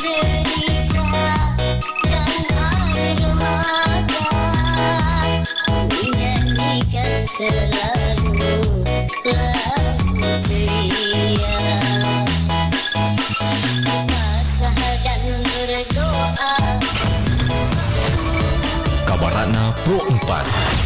derita dan air mata, menyanyikan selalu lagu ceria, pasrah dan berdoa. Kabaratna Pro 4.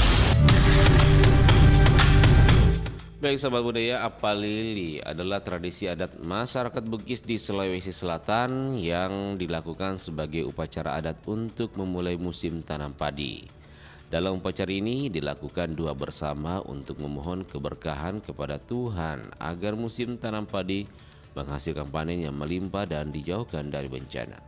Baik sahabat budaya, Apalili adalah tradisi adat masyarakat Bugis di Sulawesi Selatan yang dilakukan sebagai upacara adat untuk memulai musim tanam padi. Dalam upacara ini dilakukan doa bersama untuk memohon keberkahan kepada Tuhan agar musim tanam padi menghasilkan panen yang melimpah dan dijauhkan dari bencana.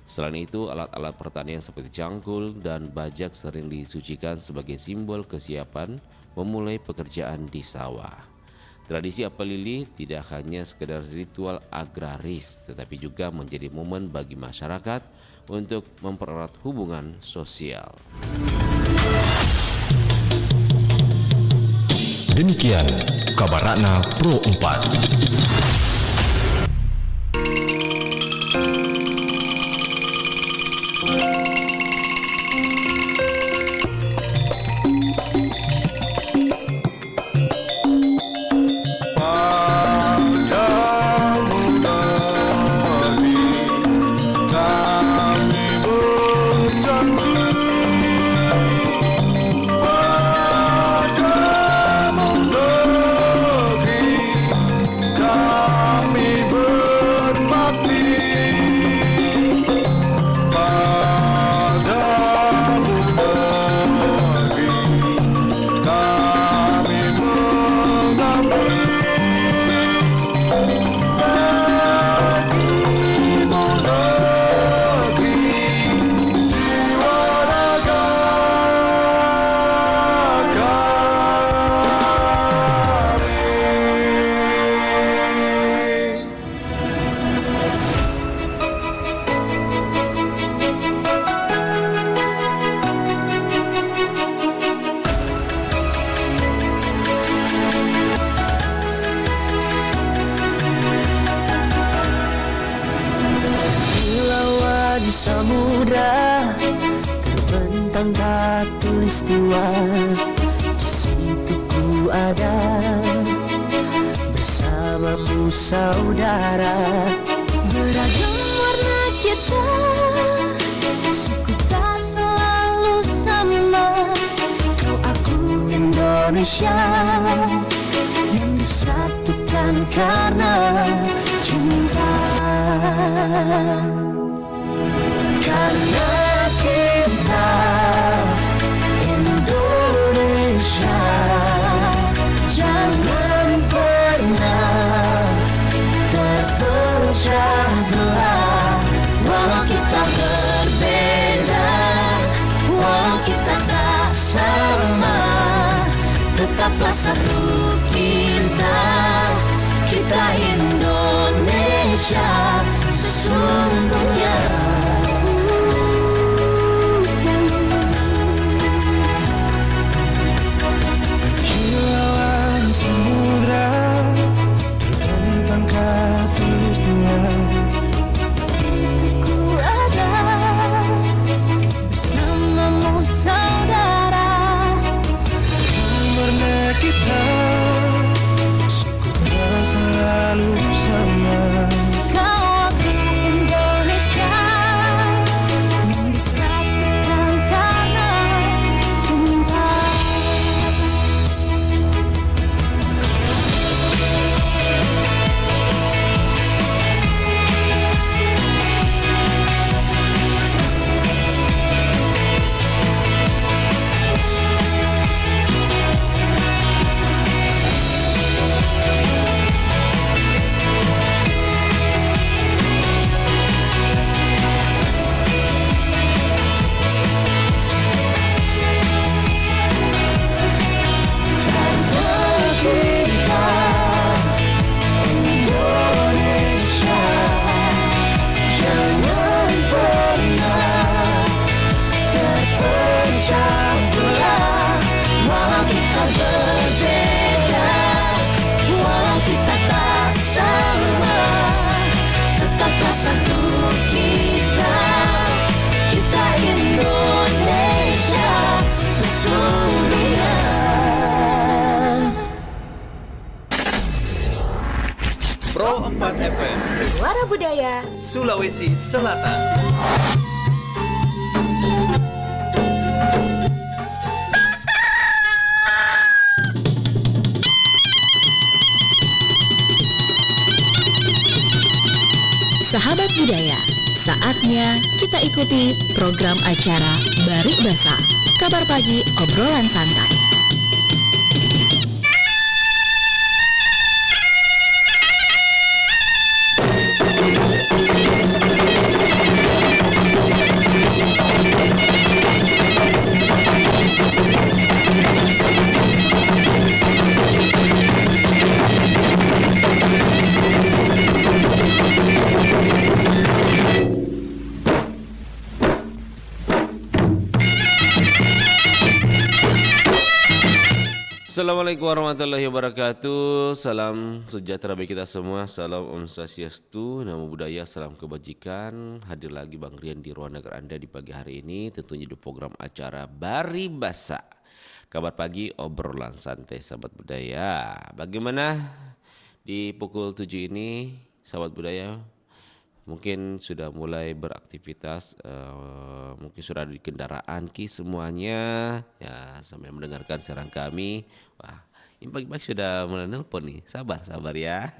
Selain itu, alat-alat pertanian seperti cangkul dan bajak sering disucikan sebagai simbol kesiapan memulai pekerjaan di sawah. Tradisi Apalili tidak hanya sekedar ritual agraris, tetapi juga menjadi momen bagi masyarakat untuk mempererat hubungan sosial. Demikian Kabaratna Pro 4. Samudra terbentang khatulistiwa, di situ ku ada bersamamu saudara. Beragam warna kita, suku tak selalu sama. Kau aku Indonesia yang disatukan karena cinta. Karena kita Indonesia, jangan pernah terpecah belah. Walau kita berbeda, walau kita tak sama, tetaplah satu kita, kita Indonesia sesungguhnya. Selalu sama. Kau aku Indonesia. Budaya Sulawesi Selatan. Sahabat budaya, saatnya kita ikuti program acara Bari Basa, kabar pagi obrolan santai. Assalamualaikum warahmatullahi wabarakatuh. Salam sejahtera bagi kita semua. Salam Om Swastiastu, Namo Buddhaya, salam kebajikan. Hadir lagi Bang Rian di ruang dengar Anda di pagi hari ini, tentunya di program acara Bari Basa, kabar pagi obrolan santai sahabat budaya. Bagaimana di pukul 7 ini sahabat budaya? Mungkin sudah mulai beraktivitas, mungkin sudah ada di kendaraan semuanya ya, sambil mendengarkan siaran kami. Wah, ini pagi-pagi sudah mulai nelpon nih, sabar ya.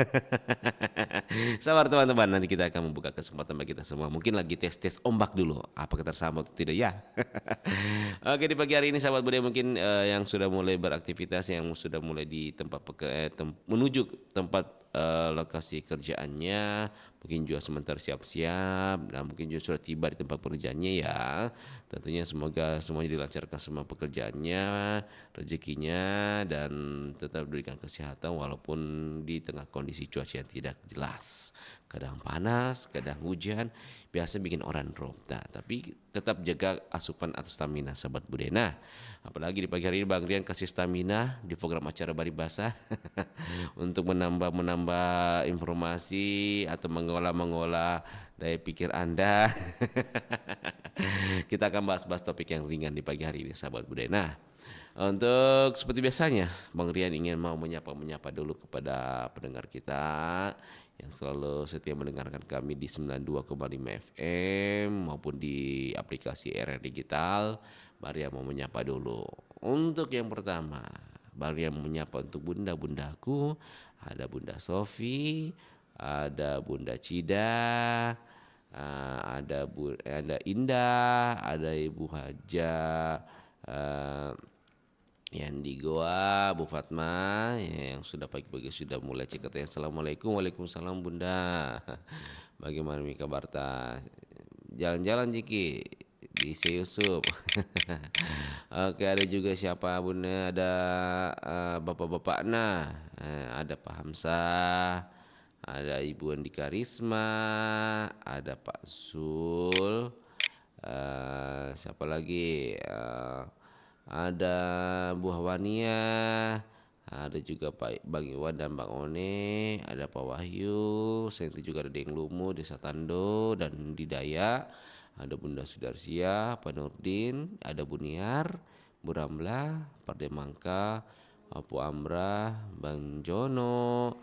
Sabar teman-teman, nanti kita akan membuka kesempatan bagi kita semua. Mungkin lagi tes ombak dulu, apakah tersambut atau tidak ya. Oke, di pagi hari ini sahabat budaya mungkin yang sudah mulai beraktivitas, yang sudah mulai di tempat menuju tempat lokasi kerjaannya, mungkin juga sementara siap-siap dan mungkin juga sudah tiba di tempat pekerjaannya ya. Tentunya semoga semuanya dilancarkan semua pekerjaannya, rezekinya, dan tetap diberikan kesehatan walaupun di tengah kondisi cuaca yang tidak jelas. Kadang panas, kadang hujan, biasa bikin orang drop. Nah, tapi tetap jaga asupan atau stamina sahabat budaya. Nah, apalagi di pagi hari ini Bang Rian kasih stamina di program acara Bari Basa untuk menambah informasi atau mengolah daya pikir Anda. Kita akan bahas topik yang ringan di pagi hari ini sahabat budaya. Nah, untuk seperti biasanya Bang Rian ingin mau menyapa dulu kepada pendengar kita yang selalu setia mendengarkan kami di 92,5 FM maupun di aplikasi RR Digital. Bang Rian mau menyapa dulu. Untuk yang pertama, Bang Rian menyapa untuk bunda-bundaku. Ada Bunda Sofi, ada Bunda Cida, ada Indah, ada Ibu Haja yang di Goa, Bu Fatma yang sudah pagi-pagi sudah mulai cek katanya Assalamualaikum. Waalaikumsalam Bunda. Bagaimana nih kabar ta? Jalan-jalan Jiki di Yusuf. Oke, ada juga siapa Bunda? Ada bapak-bapak ada Pak Hamzah, ada Ibu Andika Risma, ada Pak Sul, siapa lagi? Ada Bu Hawania, ada juga Pak Bang Iwan dan Bang One, ada Pak Wahyu, selain itu juga ada Deng Lumu, Desa Tando dan di Daya, ada Bunda Sudarsia, Pak Nurdin, ada Bu Niar, Bu Ramlah, Pak Demangka, Apu Amrah, Bang Jono,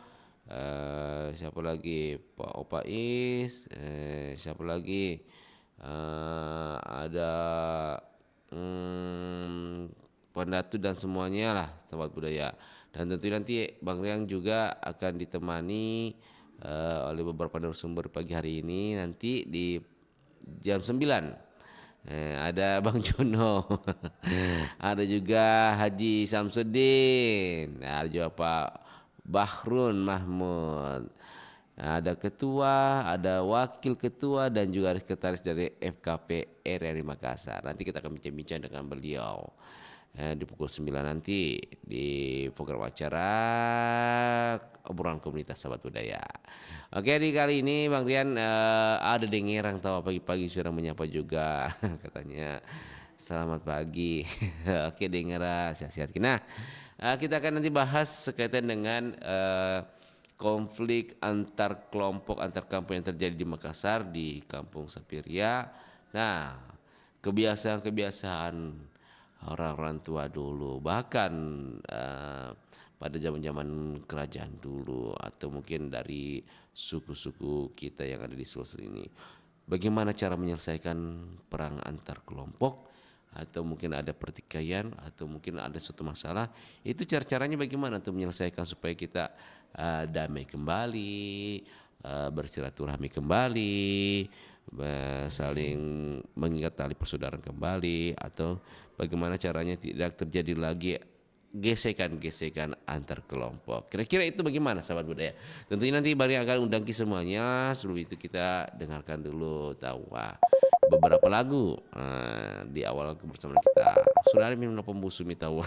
siapa lagi? Pak Opais, siapa lagi? Ada Pendatu dan semuanya lah sahabat budaya. Dan tentu nanti Bang Rian juga akan ditemani oleh beberapa narasumber pagi hari ini. Nanti di jam 9 ada Bang Jono, ada juga Haji Samsudin, ada juga Pak Bahrun Mahmud, ada ketua, ada wakil ketua dan juga ada sekretaris dari FKP RRI Makassar. Nanti kita akan bincang-bincang dengan beliau di pukul 9 nanti di program acara obrolan komunitas sahabat budaya. Oke, di kali ini Bang Rian ada dengerang tawa pagi-pagi sudah menyapa juga. Katanya selamat pagi. Oke dengerang, sehat-sehat. Nah, kita akan nanti bahas sekaitan dengan konflik antar kelompok antar kampung yang terjadi di Makassar, di Kampung Sapiria. Nah, kebiasaan orang-orang tua dulu, bahkan pada zaman-zaman kerajaan dulu atau mungkin dari suku-suku kita yang ada di Sulsel ini. Bagaimana cara menyelesaikan perang antar kelompok atau mungkin ada pertikaian atau mungkin ada suatu masalah, itu caranya bagaimana untuk menyelesaikan supaya kita damai kembali, bersilaturahmi kembali, saling mengikat tali persaudaraan kembali, atau bagaimana caranya tidak terjadi lagi gesekan-gesekan antar kelompok. Kira-kira itu bagaimana sahabat budaya? Tentunya nanti Bari akan undang semuanya. Sebelum itu kita dengarkan dulu beberapa lagu di awal kebersamaan kita. Sudah ada minum pembusumi tawa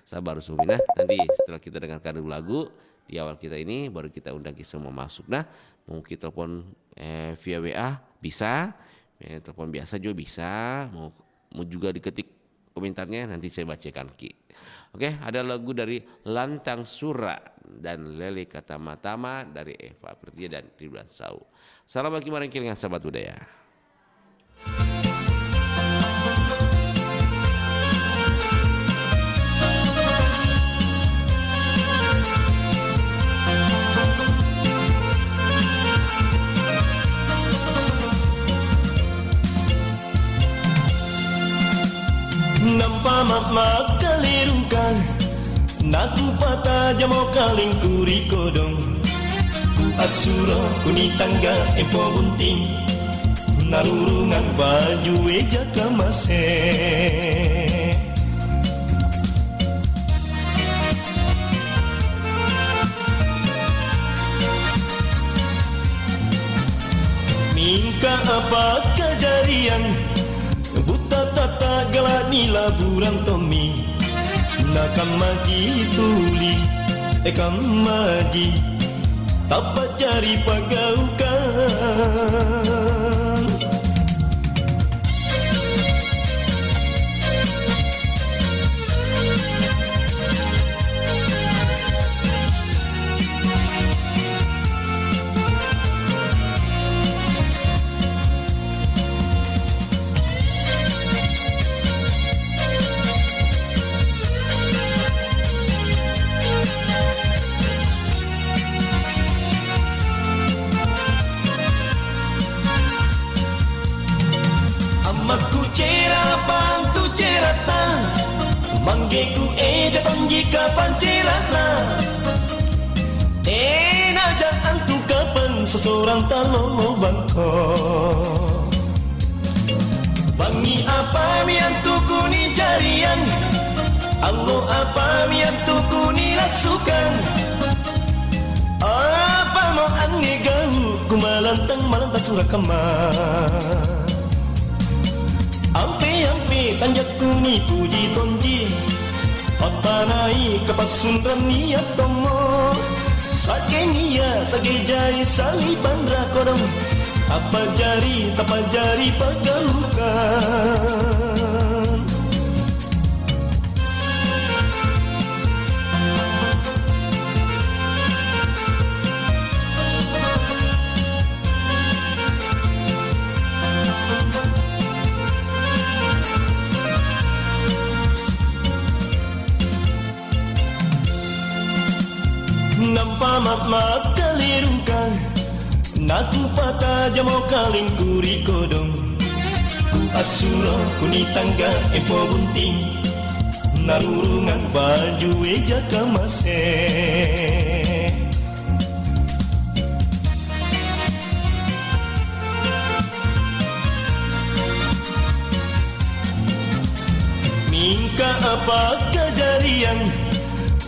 sabar sumina. Nanti setelah kita dengarkan dulu lagu di awal kita ini, baru kita undang semua masuk. Nah, mau kita telepon via WA bisa, telepon biasa juga bisa, mau juga diketik komentarnya nanti saya bacakan Ki. Oke, ada lagu dari Lantang Sura dan Lele Katama-tama dari Eva Pertia dan Ridwan Sau. Salam bagi marang kiringan sahabat budaya. Nampak mak kalirungkan, naku patah jamo kaling kuri kodong. Ku asuro kuni tangga empo bunting, narurungan baju eja kamase. Mingka apa kejadian? Buta tata galak ni laburan tomi, nakam maji tuli ekam maji tapa cari pagaukan. Amaku cera bantu cerata, manggeku eja tonjika pancerata. Enaja antu kapan seseorang talolo bangko. Bangi apa miantu kuni jarian, allo apa miantu kuni lasukan. Apa mau ange gau kumalantang malantang surakamah. Ampe tanjak kuni puji tonji, patanai kepasun rani atomo. Sake nia sake jari saliban rakodong, apa jari pagaukan. Nampak mak kalirungkan, naku patah jamo kaling kuri kodong. Ku asuro kuni tangga empo bunting, narurungan baju eja kamase. Mingka apa kejadian?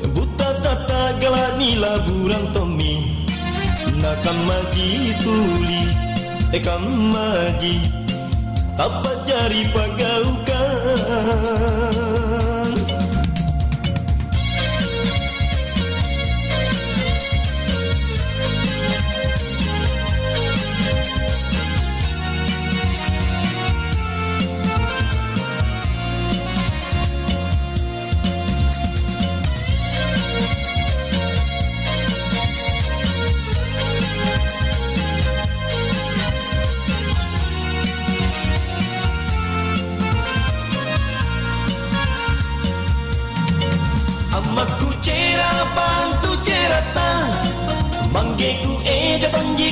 Buta tata galak ni laburan tomi, nakam maji tuli ekam maji tapa jari pagaukan.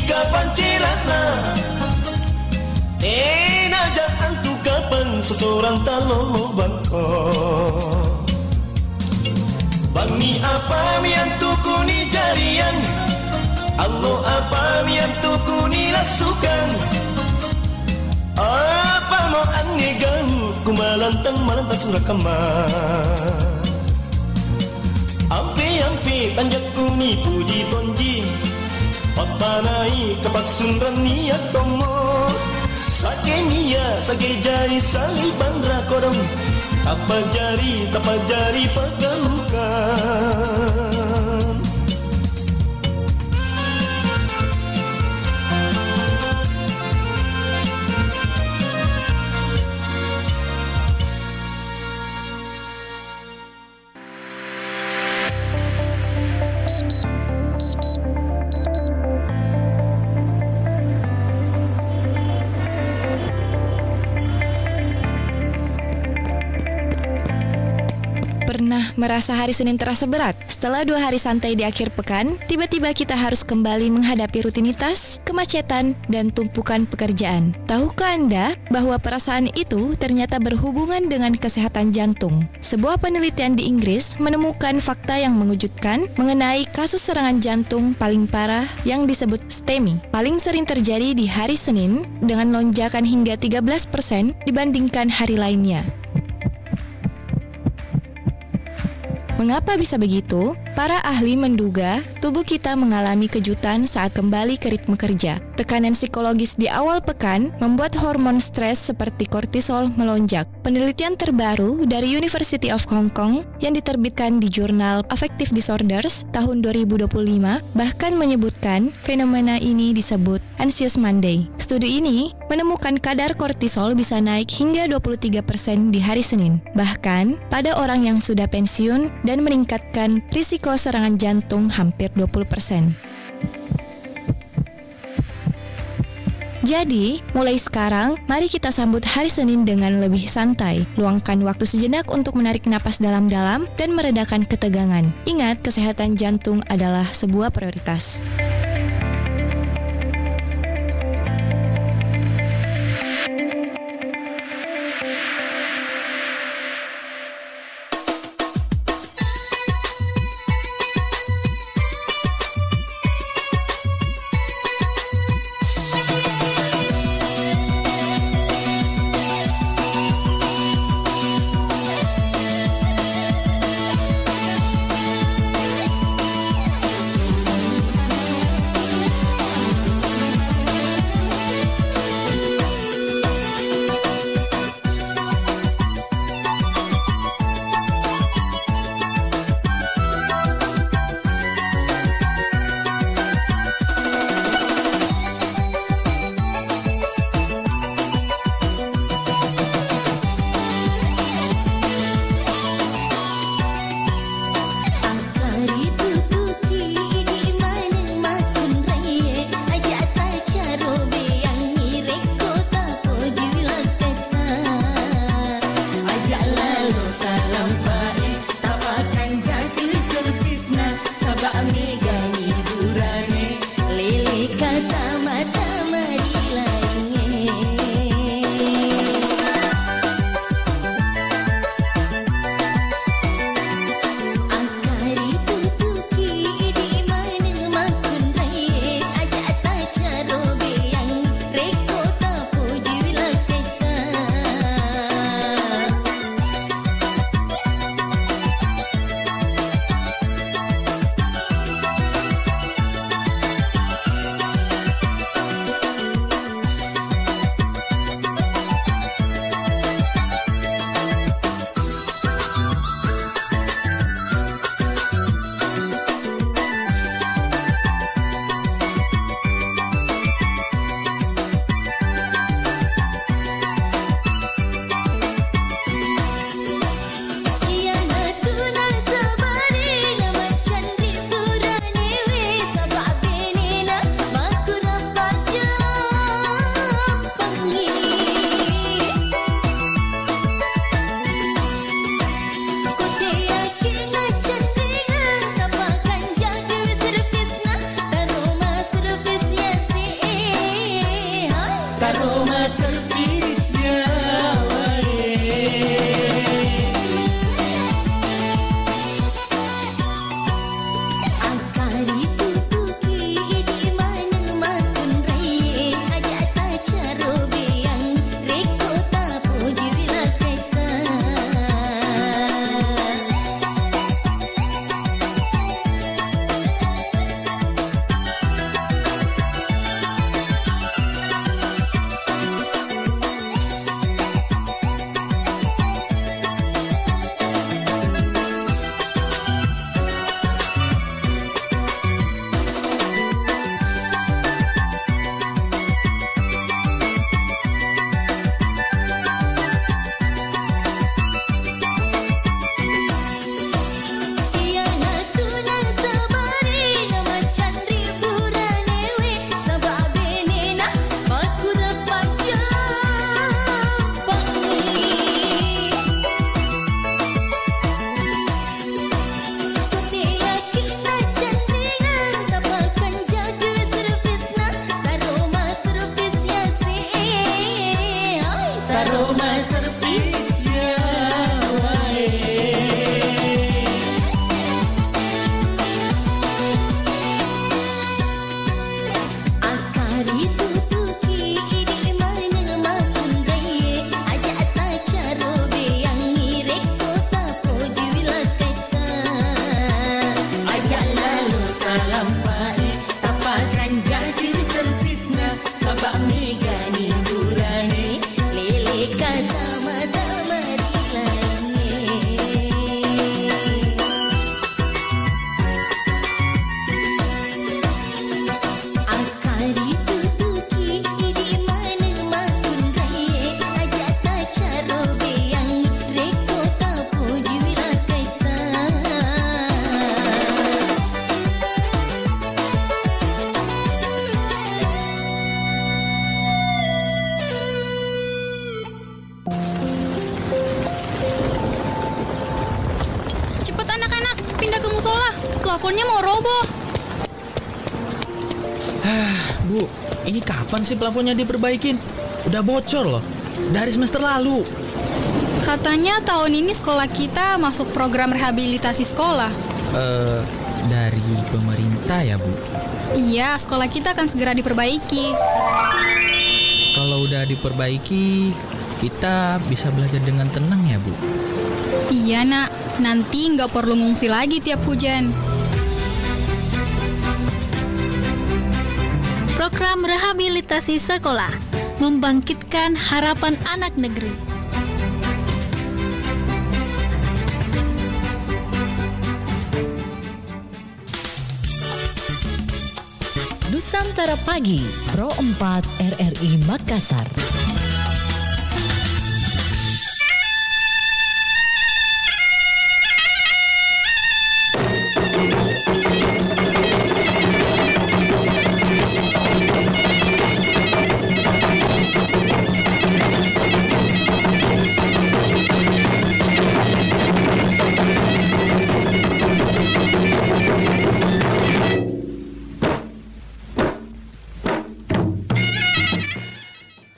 kapan cirana najaan tu kapan seseorang talolo bangko Bangi apa mian tuku ni jarian Allo apa mian tuku ni lasukan Apa mo angigang kumalantang malantang surakaman Ampe tanjak kuni puji tonji Papanai kapasunran niat tomo Sake niya sake jari saliban rakodong Tapak jari pegalukan Pernah merasa hari Senin terasa berat? Setelah 2 hari santai di akhir pekan, tiba-tiba kita harus kembali menghadapi rutinitas, kemacetan, dan tumpukan pekerjaan. Tahukah Anda bahwa perasaan itu ternyata berhubungan dengan kesehatan jantung? Sebuah penelitian di Inggris menemukan fakta yang mengejutkan mengenai kasus serangan jantung paling parah yang disebut STEMI. Paling sering terjadi di hari Senin dengan lonjakan hingga 13% dibandingkan hari lainnya. Mengapa bisa begitu? Para ahli menduga tubuh kita mengalami kejutan saat kembali ke ritme kerja. Tekanan psikologis di awal pekan membuat hormon stres seperti kortisol melonjak. Penelitian terbaru dari University of Hong Kong yang diterbitkan di jurnal Affective Disorders tahun 2025 bahkan menyebutkan fenomena ini disebut Anxious Monday. Studi ini menemukan kadar kortisol bisa naik hingga 23% di hari Senin. Bahkan pada orang yang sudah pensiun dan meningkatkan risiko serangan jantung hampir 20%. Jadi, mulai sekarang, mari kita sambut hari Senin dengan lebih santai. Luangkan waktu sejenak untuk menarik napas dalam-dalam dan meredakan ketegangan. Ingat, kesehatan jantung adalah sebuah prioritas. aroma servisnya wae. Akari tutuki idi mana makun reye aja ta charo yang ngirek kota poji wilaketa aja lalu talampai tapakan jati servisna sabak megani durani lele kata mata marilane. Akari tutuki idi mana makun reye aja ta charo yang rekota poji wilaketa. Cepet anak-anak, pindah ke musola. Plafonnya mau roboh. Bu, ini kapan sih plafonnya diperbaikin? Udah bocor loh, dari semester lalu. Katanya tahun ini sekolah kita masuk program rehabilitasi sekolah. Dari pemerintah ya, Bu? Iya, sekolah kita akan segera diperbaiki. Kalau udah diperbaiki, kita bisa belajar dengan tenang ya, Bu? Iya nak, nanti nggak perlu ngungsi lagi tiap hujan. Program rehabilitasi sekolah membangkitkan harapan anak negeri. Nusantara Pagi, Pro 4 RRI Makassar.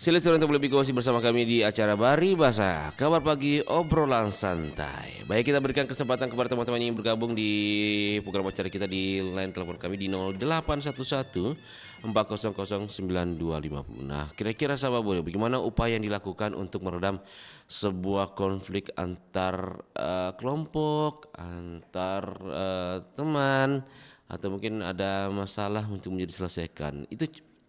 Silakan untuk lebih masih bersama kami di acara Bari Basah, kabar pagi obrolan santai. Baik, kita berikan kesempatan kepada teman-teman yang bergabung di program acara kita di line telepon kami di 0811 400 9250. Nah, kira-kira sahabat boleh bagaimana upaya yang dilakukan untuk meredam sebuah konflik antar kelompok, antar teman, atau mungkin ada masalah untuk menjadi diselesaikan. Itu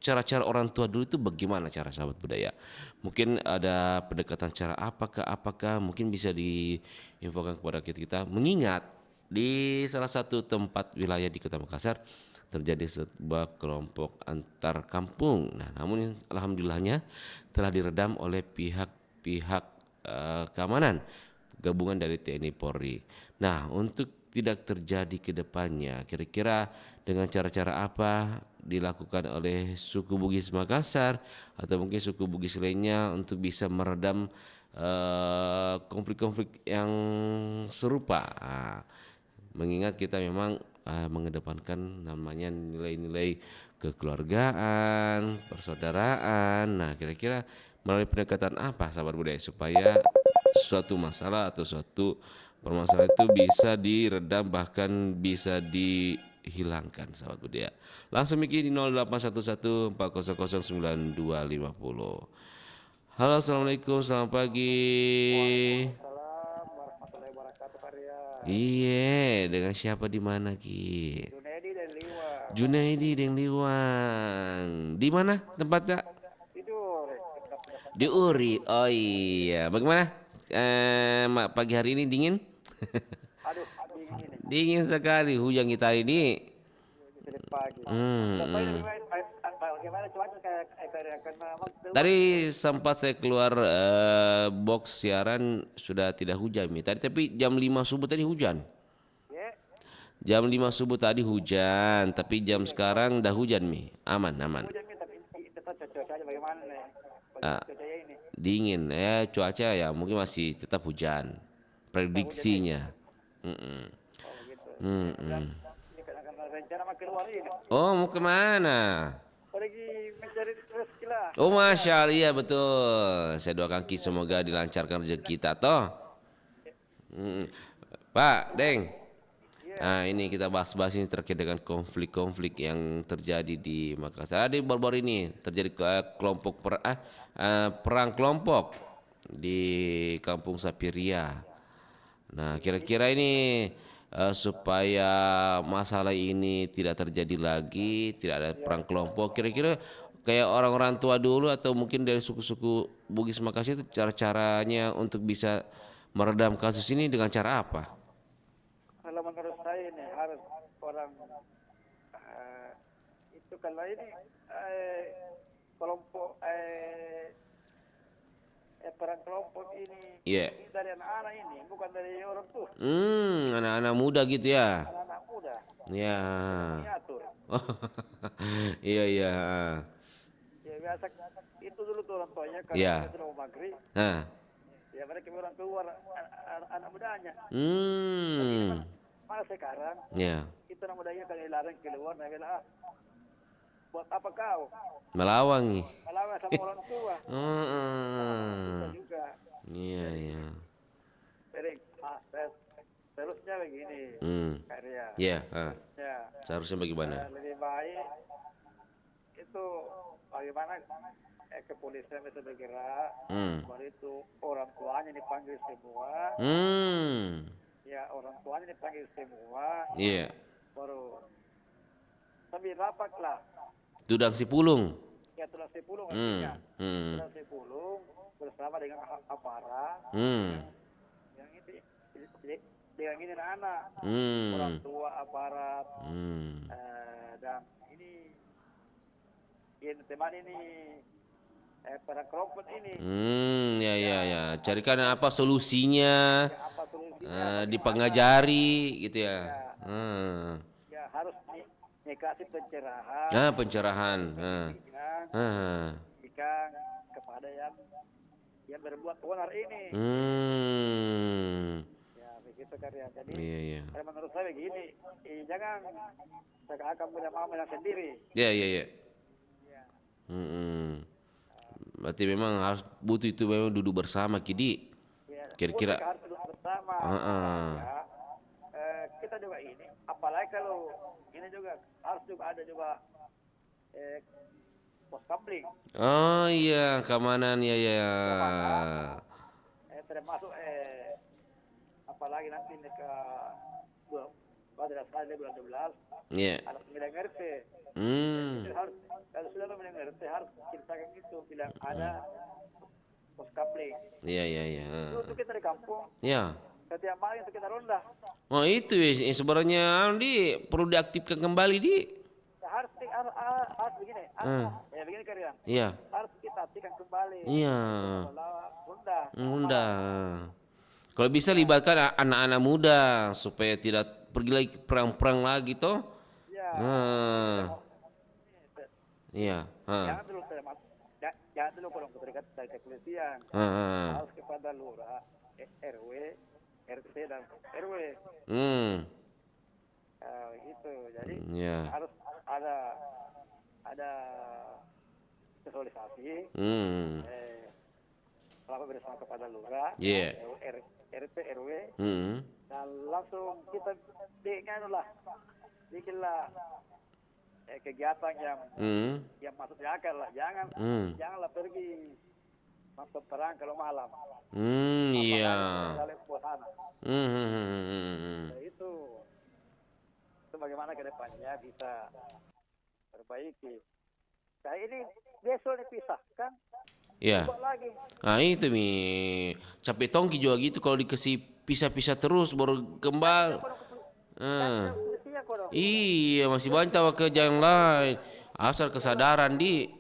cara-cara orang tua dulu itu bagaimana cara sahabat budaya? Mungkin ada pendekatan cara apakah mungkin bisa diinfokan kepada kita mengingat di salah satu tempat wilayah di Kota Makassar terjadi sebuah kelompok antar kampung. Nah, namun alhamdulillahnya telah diredam oleh pihak keamanan gabungan dari TNI Polri. Nah, untuk tidak terjadi ke depannya, kira-kira dengan cara-cara apa dilakukan oleh suku Bugis Makassar atau mungkin suku Bugis lainnya untuk bisa meredam konflik-konflik yang serupa. Mengingat kita memang mengedepankan namanya nilai-nilai kekeluargaan, persaudaraan. Nah, kira-kira melalui pendekatan apa sahabat budaya supaya suatu masalah atau suatu permasalahan itu bisa diredam bahkan bisa dihilangkan sahabat budaya. Langsung mikir di 0811 400 9250. Halo, assalamualaikum, selamat pagi. Iya, dengan siapa di mana Ki? Junaidi dari Liwang. Di mana tempatnya? Di Uri. Oh iya, bagaimana? Pagi hari ini dingin? Dingin sekali hujan kita ini. Tadi sempat saya keluar box siaran sudah tidak hujan Mi. Tadi tapi jam 5 subuh tadi hujan. Jam 5 subuh tadi hujan, tapi jam sekarang dah hujan Mi. Aman. Dingin ya cuaca ya mungkin masih tetap hujan. Prediksinya. Oh, mau kemana? Lagi mencari rezeki Oh, Masya Allah, iya betul. Saya doakan semoga dilancarkan rezeki kita toh. Pak, Deng. Nah, ini kita bahas-bahas ini terkait dengan konflik-konflik yang terjadi di Makassar. Di baru-baru ini terjadi perang kelompok di Kampung Sapiria. Nah, kira-kira ini supaya masalah ini tidak terjadi lagi, tidak ada perang kelompok, kira-kira kayak orang-orang tua dulu atau mungkin dari suku-suku Bugis Makassar itu cara-caranya untuk bisa meredam kasus ini dengan cara apa? Kalau menurut saya ini harus orang itu kalau ini kelompok perang kelompok ini ini dari anak-anak ini bukan dari orang tua. Anak-anak muda gitu ya. Anak-anak muda. Ya. Diatur. Iya. Ya biasa itu dulu tuh orang tuanya kalau sudah mau maghrib. Ya mereka orang keluar anak mudanya. Malah sekarang itu anak mudanya kalau dilarang keluar, nah bilang buat apa kau? Melawan sama orang tua. Juga. Iya. Sering. Terusnya begini. Karya. Ya. Seharusnya bagaimana? Lebih baik itu bagaimana kepolisian bisa bergerak. Baru itu orang tuanya dipanggil semua. Ya orang tuanya dipanggil semua. Iya. Baru sambil rapat lah. Tudang Sipulung. Ya Tudang Sipulung artinya. Tudang Sipulung bersama dengan aparat. Yang ini dengan ini anak. Orang tua aparat. Dan ini teman ini para kelompok ini. Ya. Carikan apa solusinya? Dipengajari gitu ya. Ya harus dikasih pencerahan. Pencerahan. Jika kepada yang berbuat benar ini. Ya begitu karya. Jadi menurut saya begini, jangan seakan-akan punya mama sendiri. Iya. Berarti memang harus butuh itu memang duduk bersama Kidi. Kira-kira harus duduk bersama. Kita juga ini, apalagi kalau ini juga harus juga ada juga pos kapling. Oh iya, keamanan ya. Termasuk apalagi nanti ke pada bulan 12. Iya. Ada 9 RT. Harus kalau sudah 9 RT harus ceritakan itu bilang ada pos kapling. Iya. Itu kita di kampung. Iya. Setiap malam itu kita ronda. Oh itu sebenarnya perlu diaktifkan kembali Harus begini. Begini karya. Iya. Harus kita aktifkan kembali. Iya. Ronda. Kalau bisa libatkan anak-anak muda supaya tidak pergi lagi ke perang-perang lagi toh. Iya. Jangan dulu kalau terikat dari kepolisian. Harus kepada lurah, RW, RT dan RW. Itu jadi harus ada visualisasi. Selama bersama kepada lurah, RT, RW, dan langsung kita bikinlah kegiatan yang masuk di akal lah. Janganlah pergi masuk perang kalau malam. Iya. Itu bagaimana ke depannya bisa perbaiki. Nah ini besok dipisahkan. Iya. Nah itu capek tongki juga gitu kalau dikasih pisah-pisah terus baru kembali. Iya masih banyak ke yang lain. Asal kesadaran Iya.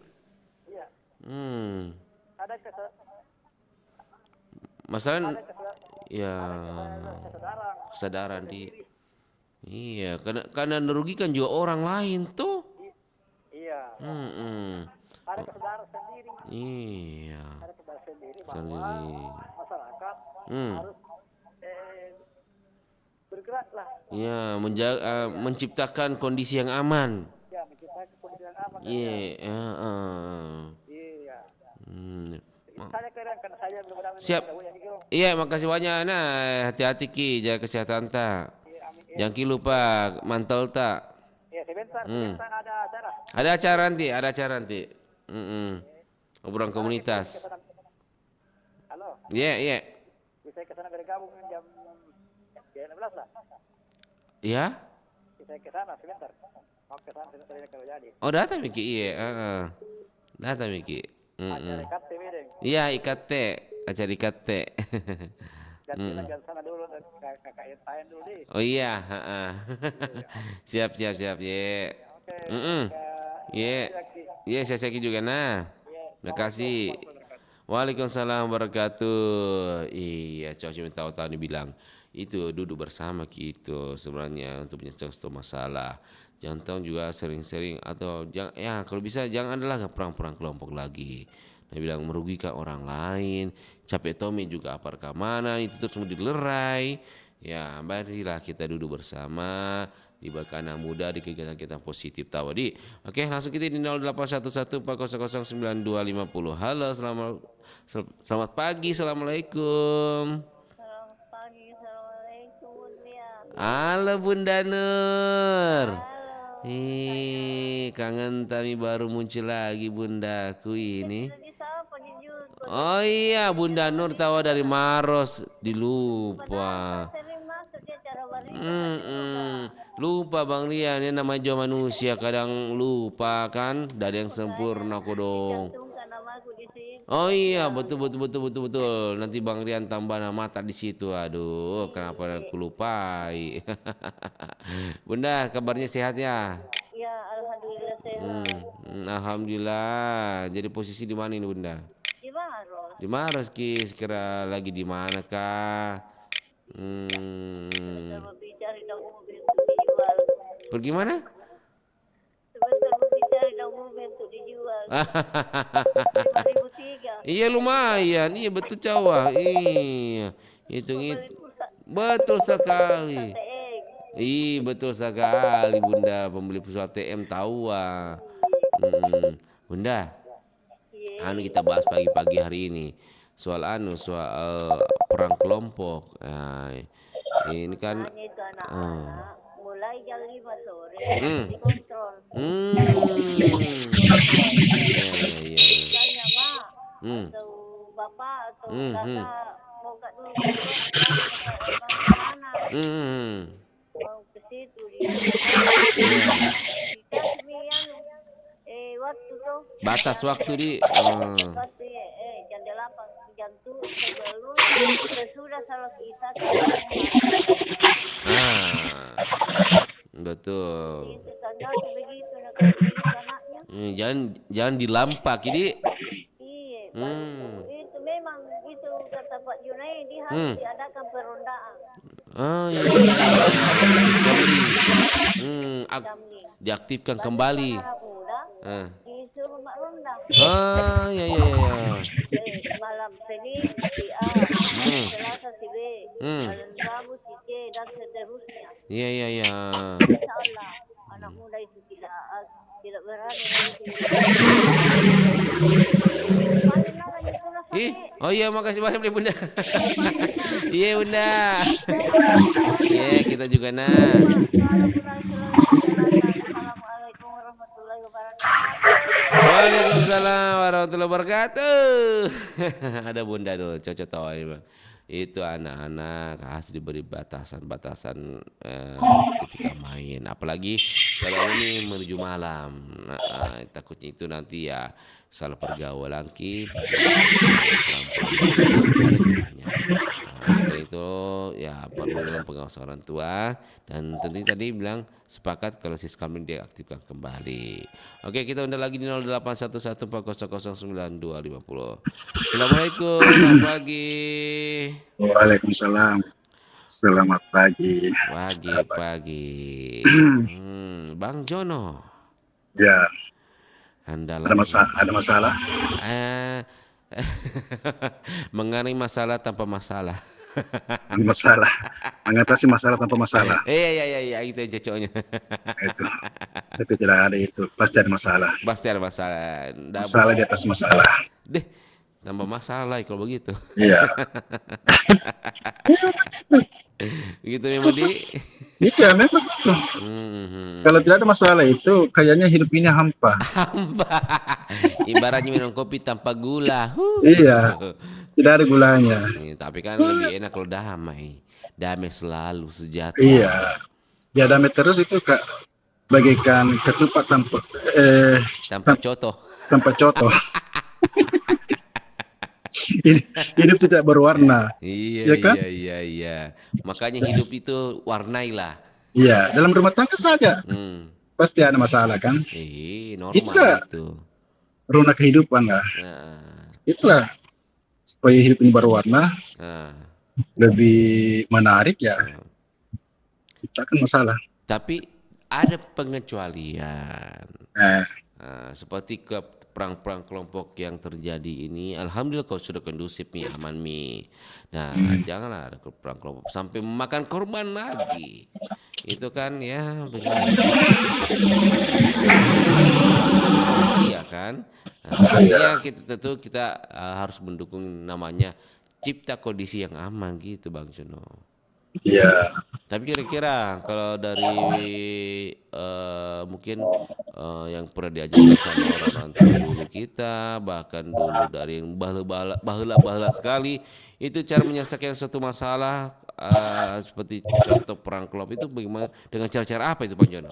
Ada masalah kesadaran Iya, karena merugikan juga orang lain tuh. Iya. Ada kesadaran sendiri. Iya. Ada kesadaran sendiri bahwa masyarakat harus bergeraklah. Iya, menciptakan kondisi yang aman. Ya, menciptakan kondisi yang aman. Iya. Saya keren karena saya belum ada. Siap. Iya, makasih banyak. Nah, hati-hati Ki, jaga kesehatan tak. Jangan Ki lupa mantel tak. Ya, sebentar ada acara. Ada acara nanti. Obrolan komunitas. Halo. Iya. Bisa ke sana bergabung jam 16 lah. Iya? Bisa ke sana sebentar. Mau ke sana sebentar kalau jadi. Oh, datang Miki, iya. Datang Miki. Acara IKT bedeng. Iya, IKT, acara IKT. Jangan sana dulu kakak Tayan dulu deh. Oh iya, siap. Ye. Ye, saya Seki juga nah. Terima kasih. Waalaikumsalam wabarakatuh. Iya, coba tahu-tahu dibilang itu duduk bersama gitu sebenarnya untuk menyelesaikan suatu masalah. Jangan tahu juga sering-sering atau jangan ya kalau bisa jangan adalah perang-perang kelompok lagi. Dia bilang merugikan orang lain, capek Tommy juga apar keamanan itu terus mau dilerai. Ya, marilah kita duduk bersama di anak muda di kegiatan-kegiatan positif tadi. Oke, langsung kita di 081140095250. Halo, selamat pagi, assalamualaikum. Selamat pagi, assalamualaikum Bunda. Halo Bunda Nur. Kangen Tami baru muncul lagi bundaku ini. Oh iya, Bunda Nur tahu dari Maros, dilupa. Lupa Bang Lian, ini nama Jo manusia kadang lupa kan, dari yang sempurna kodong. Oh iya, betul. Nanti Bang Rian tambah nama mata di situ. Aduh, kenapa aku lupai? Bunda, kabarnya sehat ya? Ya, alhamdulillah sehat. Alhamdulillah. Jadi posisi di mana ini, Bunda? Di Maros. Di Maros, Ki. Sekira lagi di mana kah? Pergi mana? Iya lumayan, iya betul Jawa, iya hitung itu betul sekali, iya betul sekali Bunda pembeli pulsa ATM tahu Bunda, kita bahas pagi-pagi hari ini soal perang kelompok, ini kan mulai jam 5 sore dikontrol. Misalnya mak atau bapak atau kakak mau kat dulu mana mau ke situ dikasih yang waktu tuh batas waktu di waktu jam 8 jam 7 sebelum sesudah salah kita betul. Begitu, jangan dilampak ini. Iya. Itu memang itu kata Pak Junaidi harus diadakan perondaan. Iya. Diaktifkan kembali. Disuruh mak ronda. Iya. Malam Senin si A, Selasa si B, malam Rabu si C dan seterusnya. Iya. Insyaallah anak muda itu tidak berani. Oh iya makasih banyak Bunda. Iya Bunda. Iya kita juga Assalamualaikum warahmatullahi wabarakatuh. Waalaikumsalam warahmatullahi wabarakatuh. Ada Bunda dulu cocok tahu ini Bang. Itu anak-anak harus diberi batasan-batasan ketika main, apalagi kalau ini menuju malam. Takutnya itu nanti ya salah pergaulan karena itu ya perlu dalam pengawasan orang tua dan tentunya tadi bilang sepakat kalau siskam ini diaktifkan kembali. Oke, kita undang lagi di 081140095250. Assalamualaikum, selamat pagi. Waalaikumsalam. Selamat pagi. Pagi. Bang Jono. Ya. Ada masalah? Mengenai masalah tanpa masalah. Mengatasi masalah tanpa masalah. Iya itu aja cocoknya. Itu. Tapi tidak ada itu, pasti ada masalah. Pasti ada masalah. Masalah di atas masalah. Nambah masalah kalau begitu. Iya. Begitu memang di. Iya, memang begitu. Kalau tidak ada masalah itu, kayaknya hidup ini hampa. Hampa. Ibaratnya minum kopi tanpa gula. Iya, tidak ada gulanya. Tapi kan lebih enak kalau damai. Damai selalu, sejahtera. Iya, ya damai terus itu bagaikan ketupat tanpa coto. Tanpa coto. Hidup tidak berwarna. Iya, ya kan? Iya. Makanya hidup itu warnailah. Iya, dalam rumah tangga saja. Pasti ada masalah kan? Normal itulah itu. Rona kehidupan lah. Itulah supaya hidup ini berwarna, lebih menarik ya. Ciptakan masalah. Tapi ada pengecualian. Seperti perang-perang kelompok yang terjadi ini, alhamdulillah kau sudah kondusif nih, aman mi. Nah, janganlah ada perang kelompok sampai memakan korban lagi. Itu kan ya begini. Sia-sia kan. Artinya kita harus mendukung namanya cipta kondisi yang aman gitu Bang Jono. Iya. Tapi kira-kira kalau dari mungkin yang pernah diajarkan sama orang tua dulu kita, bahkan dulu dari yang baheula sekali, itu cara menyelesaikan suatu masalah seperti contoh perang kelompok itu bagaimana, dengan cara-cara apa itu Pak Jono?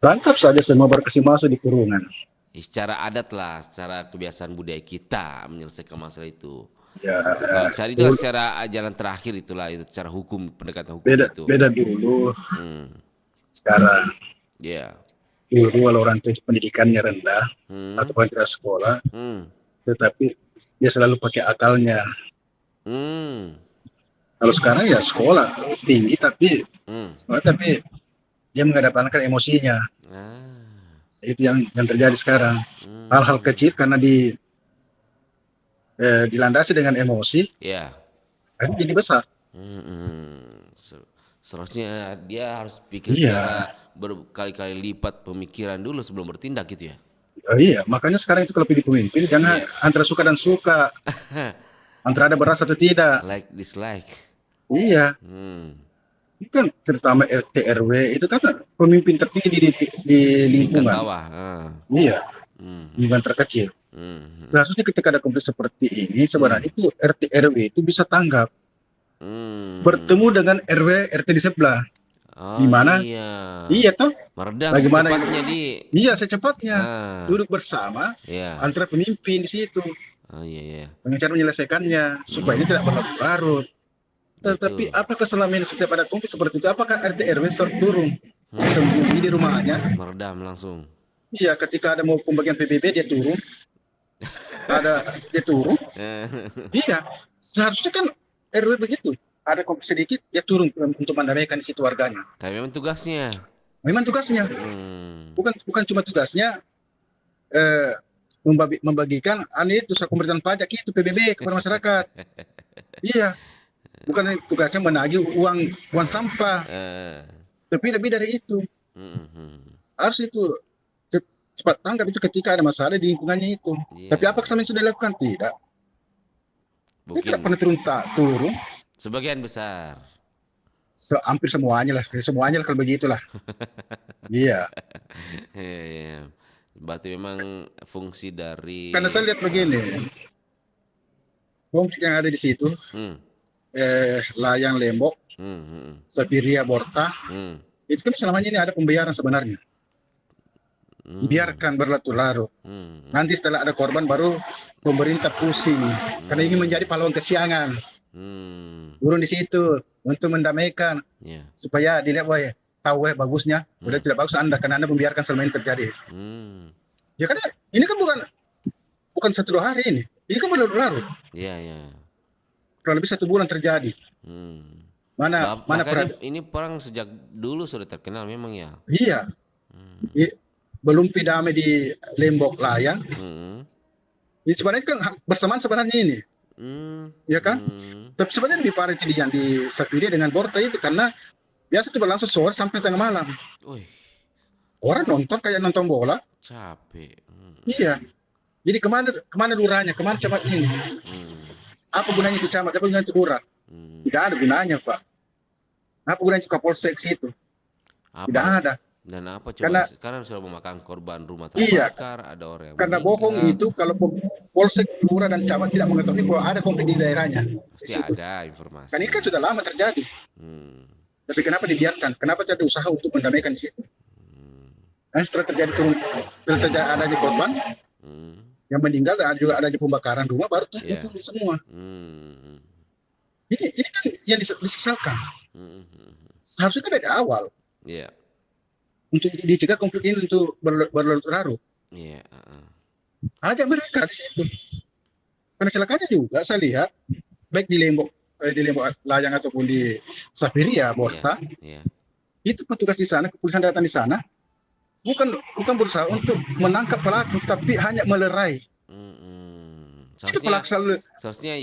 Tangkap saja semua berkasih masuk di kurungan. Secara adat lah, secara kebiasaan budaya kita menyelesaikan masalah itu. Ya. Cari itu secara jalan terakhir itulah, itu secara hukum, pendekatan hukum itu. Beda dulu. Sekarang. Ya. Dulu kalau orang tua pendidikannya rendah ataupun tidak sekolah, tetapi dia selalu pakai akalnya. Kalau sekarang ya sekolah tinggi tapi dia mengedepankan emosinya. Itu yang terjadi sekarang. Hal-hal kecil karena dilandasi dengan emosi, jadi besar. Seharusnya dia harus pikir secara berkali-kali lipat pemikiran dulu sebelum bertindak gitu ya. Iya, makanya sekarang itu kalau pilih pemimpin jangan antara suka dan suka, antara ada beras atau tidak. Like dislike. Iya. Ini kan terutama RT RW itu kan pemimpin tertinggi di lingkungan bawah. Iya. Lingkungan terkecil. Seharusnya ketika ada konflik seperti ini sebenarnya itu RT RW itu bisa tanggap. Bertemu dengan RW RT di sebelah. Di mana? Iya toh. Meredam bagaimana secepatnya Iya, secepatnya. Duduk bersama antara pemimpin di situ. Dengan cara menyelesaikannya supaya ini tidak berlarut-larut. Tetapi apakah selama ini setiap ada konflik seperti itu, apakah RT RW turun sembunyi di rumahnya? Meredam langsung. Iya, ketika ada mau pembagian PBB dia turun. Dia turun. Iya, seharusnya kan RW begitu. Ada konflik sedikit dia turun untuk mendamaikan di situ warganya. Tapi memang tugasnya. Memang tugasnya. Bukan cuma tugasnya membagikan itu pemberian pajak itu PBB kepada masyarakat. Iya. Bukan tugasnya menagih uang sampah, tapi lebih dari itu. Harus itu cepat tanggap itu ketika ada masalah di lingkungannya itu. Tapi apa yang sudah dilakukan? Tidak. Ini tidak pernah turun. Sebagian besar. Hampir semuanya lah kalau begitulah. Iya. Berarti memang fungsi dari. Karena saya lihat begini, konflik yang ada di situ. Layang Lembok, Sapiria Borta, itu kan selamanya ini ada pembiaran sebenarnya. Dibiarkan berlarut-larut. Nanti setelah ada korban baru pemerintah pusing karena ingin menjadi pahlawan kesiangan. Turun di situ untuk mendamaikan supaya dilihat tahu bagusnya, udah tidak bagus Anda karena Anda membiarkan selama ini terjadi. Ya karena ini kan bukan 1-2 hari ini kan berlarut-larut. Kurang lebih 1 bulan terjadi. Mana ini perang sejak dulu sudah terkenal memang ya. Iya. Belum pidamai di Lembok Layang. Ini sebenarnya kan bersamaan sebenarnya ini. Ya kan? Tapi sebenarnya lebih parah yang di Sapiria dengan Borta itu karena biasa itu berlangsung sore sampai tengah malam. Orang nonton kayak nonton bola. Capek. Iya. Jadi kemana lurahnya? Kemana camat ini? Apa gunanya itu camat? Apa gunanya itu lurah? Tidak ada gunanya, Pak. Apa gunanya itu Kapolsek itu? Tidak ada. Dan apa coba? Karena sudah memakan korban rumah terbakar, ada orang yang karena bohong itu kalau Polsek, lurah dan camat tidak mengetahui bahwa ada konflik di daerahnya. Pasti ada informasi. Kan ini kan sudah lama terjadi. Tapi kenapa dibiarkan? Kenapa tidak ada usaha untuk mendamaikan di situ? Dan setelah terjadi adanya korban, yang meninggal juga ada pembakaran rumah, baru tutup semua. Ini kan yang disesalkan. Seharusnya kan dari awal. Untuk dicegah konflik ini untuk berlarut-larut. Ajak mereka di situ. Karena celakanya juga saya lihat baik di Lembok Layang ataupun di Sapiria, Borta, itu petugas di sana, kepolisian datang di sana, bukan berusaha untuk menangkap pelaku, tapi hanya melerai. Seharusnya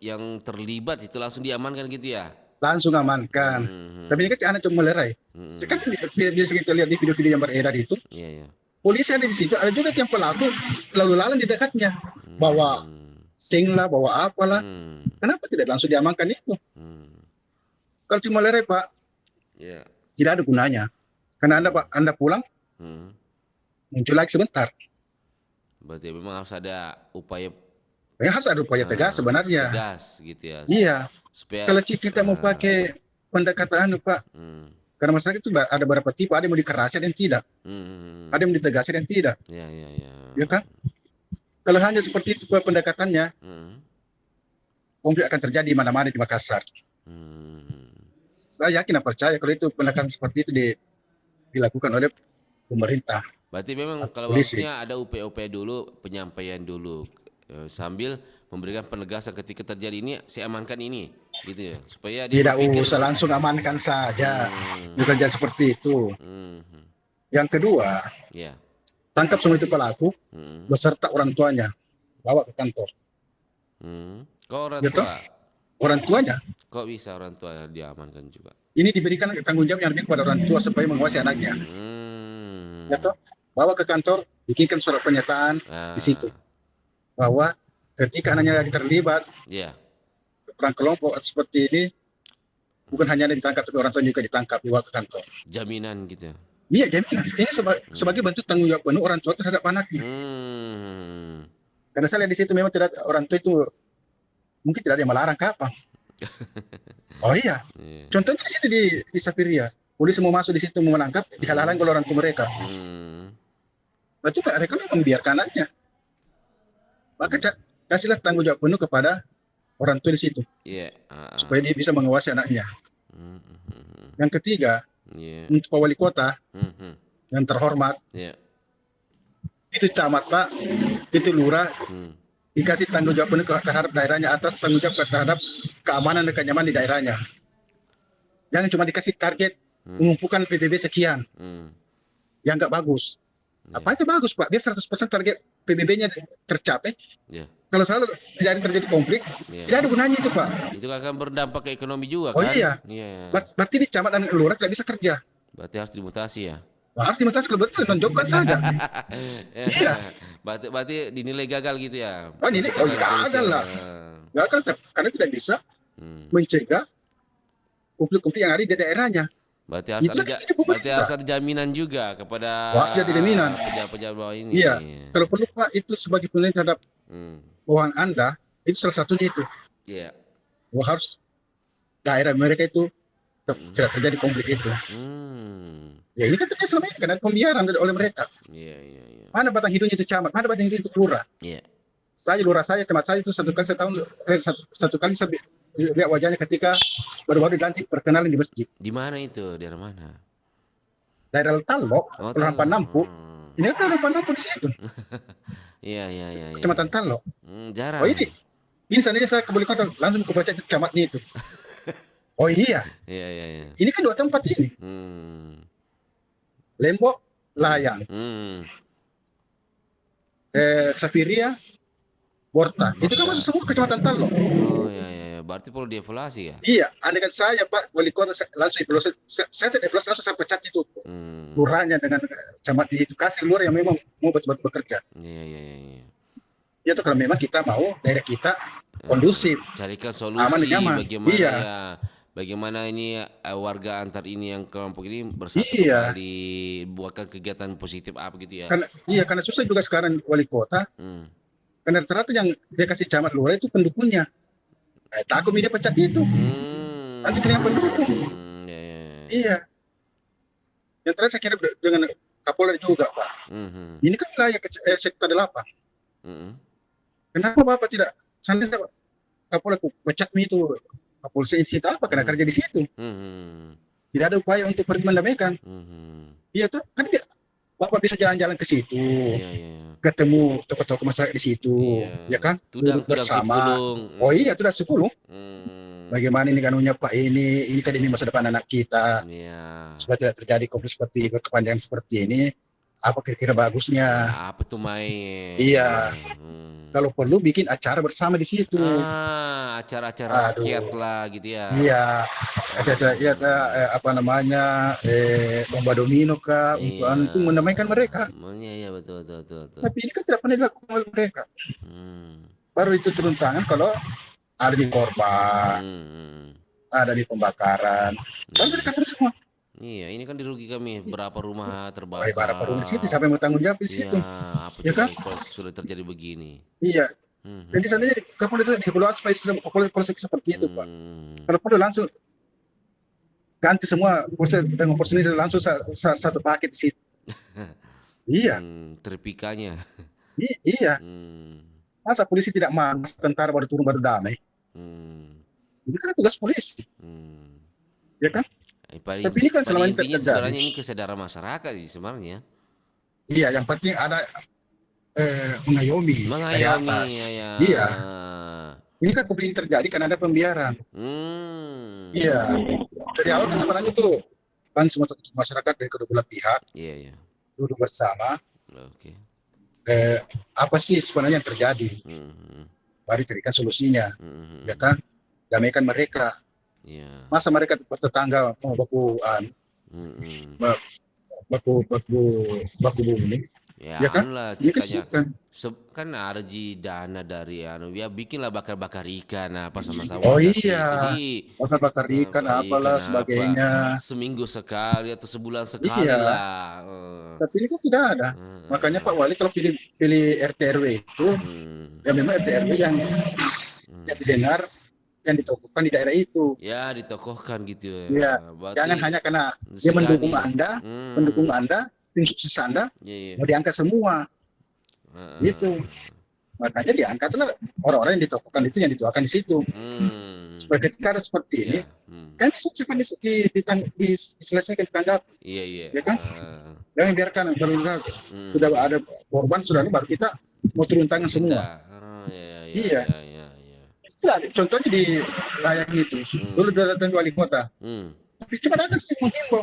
yang terlibat itu langsung diamankan gitu ya. Langsung amankan. Tapi ini kan cuma melerai. Sekarang biasa kita lihat di video-video yang beredar itu, polisi ada di situ, ada juga yang pelaku lalu lalang di dekatnya, bawa sing lah, bawa apalah. Kenapa tidak langsung diamankan itu? Kalau cuma melerai, Pak, tidak ada gunanya. Karena Anda pulang, muncul lagi sebentar. Berarti memang harus ada upaya. Harus ada upaya tegas sebenarnya. Tegas gitu ya. Iya. Supaya, kalau kita mau pakai pendekatan, Pak, karena masyarakat itu ada beberapa tipe, ada yang mau dikeraskan dan tidak, ada yang ditegaskan dan tidak. Ya kan? Kalau hanya seperti itu pendekatannya, konflik akan terjadi di mana-mana di Makassar. Saya yakin dan percaya kalau itu pendekatan seperti itu dilakukan oleh pemerintah. Berarti memang kalau maksudnya ada upaya dulu, penyampaian dulu, sambil memberikan penegasan ketika terjadi ini, saya amankan ini, gitu ya, supaya dia tidak usah langsung amankan saja, bukan jadi seperti itu. Yang kedua, tangkap semua itu pelaku beserta orang tuanya, bawa ke kantor. Kok orang tua? Orang tuanya. Kok bisa orang tua diamankan juga? Ini diberikan tanggung jawab yang lebih kepada orang tua supaya mengawasi anaknya. Bawa ke kantor, bikinkan surat pernyataan di situ bahwa ketika anaknya lagi terlibat perang kelompok seperti ini, bukan hanya ditangkap tapi orang tua juga ditangkap, dibawa ke kantor. Jaminan gitu. Iya, jaminan. Ini sebagai bentuk tanggung jawab penuh orang tua terhadap anaknya. Karena saya lihat di situ memang tidak, orang tua itu mungkin tidak ada yang melarang kapan. Oh iya. Contohnya di situ di Sapiria, polisi mau masuk di situ mau menangkap, dihalang oleh orang tua mereka. Berarti mereka membiarkan anaknya. Maka kasihlah tanggung jawab penuh kepada orang tua di situ, supaya dia bisa mengawasi anaknya. Yang ketiga, untuk Pak Wali Kota yang terhormat, itu camat, Pak, itu lurah, dikasih tanggung jawab penuh terhadap daerahnya atas tanggung jawab terhadap keamanan dan kenyamanan di daerahnya. Jangan cuma dikasih target mengumpulkan PBB sekian, yang nggak bagus. Apa aja bagus, Pak, dia 100% target PBB-nya tercapai. Kalau selalu terjadi konflik, tidak ada gunanya itu, Pak. Itu akan berdampak ke ekonomi juga, kan? Oh iya. Berarti di camat dan lurah tidak bisa kerja. Berarti harus dimutasi ya? Harus dimutasi, kalau betul nonjokkan saja. Iya. Berarti dinilai gagal gitu ya? Oh, ini gagal lah. Gagal karena tidak bisa mencegah konflik-konflik yang ada di daerahnya. Berarti harus ada jaminan juga kepada pejabat bawah ini. Iya. Kalau perlu, Pak, itu sebagai penilaian terhadap uang Anda, itu salah satunya itu. Iya. Harus daerah mereka itu tidak terjadi konflik itu. Ya ini kan terjadi selama ini karena pembiaran oleh mereka. Mana batang hidungnya itu camat, mana batang hidungnya itu lurah. Saya lurah saya, camat saya itu satu kali saya lihat wajahnya ketika baru-baru dilantik perkenalan di masjid. Di mana itu? Daerah mana? Daerah Talok, Kelurahan Panampu. Ini kan Kelurahan Panampu di situ. Iya. Kecamatan Talok. Jarang. Oh ini seandainya saya ke Wali Kota langsung ke baca camatnya itu. Oh iya. Iya. Ini kan 2 tempat ini. Lembok, Layang. Sapiria, Borta. Itu kan masuk semua kecamatan Talok. Oh iya. Berarti perlu dievaluasi ya? Iya, andaikan saya, Pak Wali Kota langsung evaluasi, saya tidak evaluasi langsung saya pecat itu. lurahnya dengan camat itu kasih lurah yang memang mau betul-betul bekerja. Iya. Ya tuh kalau memang kita mau daerah kita kondusif, carikan solusi aman dan nyaman. Bagaimana Iya. Bagaimana ini warga antar ini yang kelompok ini bersatu Iya. kembali, buatkan kegiatan positif apa gitu ya. Karena susah juga sekarang wali kota. Karena rata-rata yang dia kasih camat lurah itu pendukungnya. Takut dia pecat itu. Nanti kena yang pendukung. Iya. Yang terakhir saya kira dengan Kapolda juga, Pak. Ini kan wilayah sektor 8. Kenapa Bapak tidak seandainya Kapolda pecat itu Kapolsek di situ apa? Karena kerja di situ. Tidak ada upaya untuk pergi mendamaikan. Iya tuh, kan Bapak bisa jalan-jalan ke situ, ketemu tokoh-tokoh masyarakat di situ, ya kan? Duduk bersama. Oh iya, sudah 10. Bagaimana ini kanunya Pak ini kan demi masa depan anak kita. Supaya tidak terjadi konflik seperti berkepanjangan seperti ini. Apa kira-kira bagusnya? Apa tuh main? Iya. Kalau perlu bikin acara bersama di situ. Acara-acara rakyat lah gitu ya. Iya. Acara-acara ya apa namanya? Lomba domino kah untuk mendamaikan mereka. Iya betul. Tapi ini kan tidak pernah dilakukan oleh mereka. Baru itu turun tangan kalau ada di korban, ada di pembakaran. Lalu mereka terus semua. Iya, ini kan dirugi kami berapa rumah terbakar. Berapa rumah di situ, siapa yang bertanggung jawab di situ? Ya kan? Sudah terjadi begini. Iya. Jadi seandainya Kapolda itu dievaluasi supaya polisi seperti itu, Pak. Kalau perlu langsung ganti semua polisi dengan personil langsung satu paket di situ. Iya. Terpikanya. Iya. Masa polisi tidak mau, tentara baru turun baru damai. Itu kan tugas polisi. Ya kan? Tapi ini kan selama ini terjadi. Sebenarnya ini kesadaran masyarakat sih sebenarnya. Iya, yang penting ada mengayomi dari atas. Iya. Ini kan konflik terjadi karena ada pembiaran. Iya. Dari awal kan sebenarnya itu kan semua masyarakat dari kedua belah pihak. Iya. Duduk bersama. Oke. Apa sih sebenarnya yang terjadi? Baru carikan solusinya. Ya kan? Damaikan mereka. Masa mereka bertetangga mau baku bumi, ya kan? Ini kan ada dana dari ya bikinlah bakar ikan apa sama-sama. Oh iya, bakar ikan apalah sebagainya. Seminggu sekali atau sebulan sekali lah. Tapi ini kan tidak ada. Makanya Pak Wali kalau pilih RT RW itu, ya memang RT RW yang didengar, yang ditokohkan di daerah itu. Ya, ditokohkan gitu ya. Ya. Jangan hanya karena dia mendukung Anda, tim sukses Anda, mau diangkat semua. Gitu. Makanya diangkatlah orang-orang yang ditokohkan itu, yang dituakan di situ. Supaya ketika ada seperti ini, kan bisa cepat diselesaikan, ditanggapi. Iya. Ya kan? Jangan biarkan sudah ada korban, sudah baru kita mau turun tangan semua. Iya. Contohnya di layak itu, dulu datang wali kota, tapi cuma datang sih menghimbau,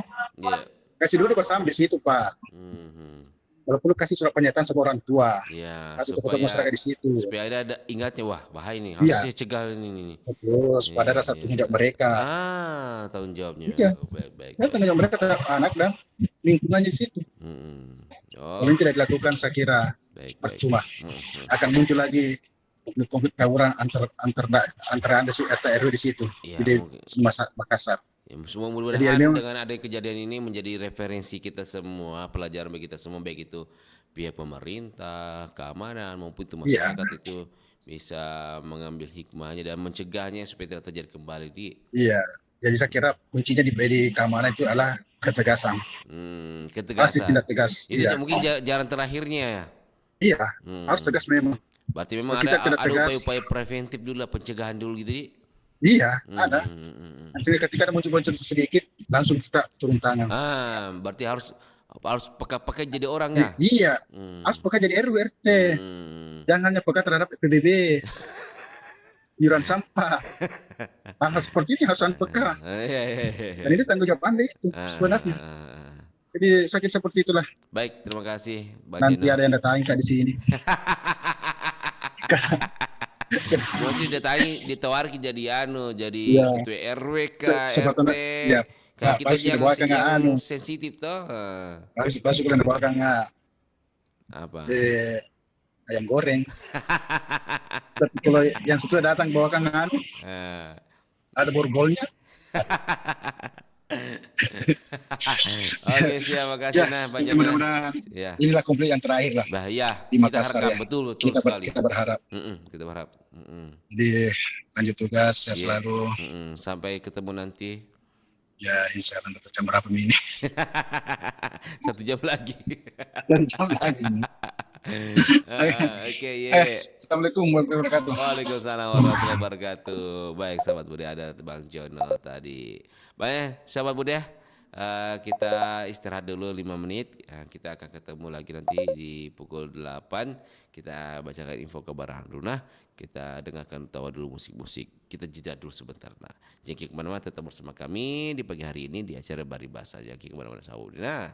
kasih dulu bersama di situ Pak. Kalau perlu kasih surat pernyataan sama orang tua, atau tokoh masyarakat di situ. Supaya ada ingatnya, wah bahaya ini, harus saya cegah ini. Terus pada rasa tanggung jawab mereka. Tanggung jawabnya. Iya. Baik. Tanggung jawab mereka terhadap anak dan lingkungannya di situ. Kalau ini tidak dilakukan, saya kira percuma. Akan muncul lagi konflik tawuran antara Anda si RT RW di situ, di Makassar. Ya, semua mudah-mudahan dengan ada kejadian ini menjadi referensi kita semua, pelajaran bagi kita semua, baik itu pihak pemerintah, keamanan maupun itu masyarakat itu bisa mengambil hikmahnya dan mencegahnya supaya tidak terjadi kembali di. Iya, jadi saya kira kuncinya di keamanan itu adalah ketegasan. Ketegasan. Pasti tidak tegas. Itu mungkin jalan terakhirnya. Iya, harus tegas memang. Berarti memang ada upaya-upaya preventif dulu lah, pencegahan dulu gitu. Iya, ada. Nanti ketika ada muncul sedikit, langsung kita turun tangan. Berarti harus peka-peka jadi orang ya? Iya, harus peka jadi RW RT. Jangan hanya peka terhadap PBB. Iuran sampah. Hal seperti ini harus peka. Dan ini tanggung jawab Anda itu sebenarnya. Jadi sakit seperti itulah. Baik, terima kasih. Nanti ada yang datang di sini. Nanti ditawari jadi jadi ketua RW kah, RT, Kalau Nah, kita pasti yang, dibawakan nggak anu. sensitif toh. Pasti kalau dibawakan nggak Apa? ayam goreng. Tapi kalau yang situ datang bawakan anu, ada borgolnya. Oke, siap, makasih Ya, Pak Jono. mudah-mudahan Ya. inilah komplit yang terakhir lah. Iya, Di kita Makassar harapkan ya. betul sekali. Kita berharap. Kita berharap. Jadi lanjut tugas ya Iya. selalu. Sampai ketemu nanti. Ya insya Allah dapat jam berapa ini? 1 jam lagi. 1 jam lagi. Oke, ye. Assalamualaikum warahmatullahi wabarakatuh. Waalaikumsalam warahmatullahi wabarakatuh. Baik, sahabat Budaya, ada Bang Jono tadi. Baik, sahabat Budaya, kita istirahat dulu 5 menit. Kita akan ketemu lagi nanti di pukul 8. Kita bacakan info kabaran dulu. Nah, kita dengarkan tawa dulu musik-musik. Kita jeda dulu sebentar. Nah, jangan kemana-mana, tetap bersama kami di pagi hari ini di acara Bari Basa. Jangan kemana-mana, sahabat. Nah.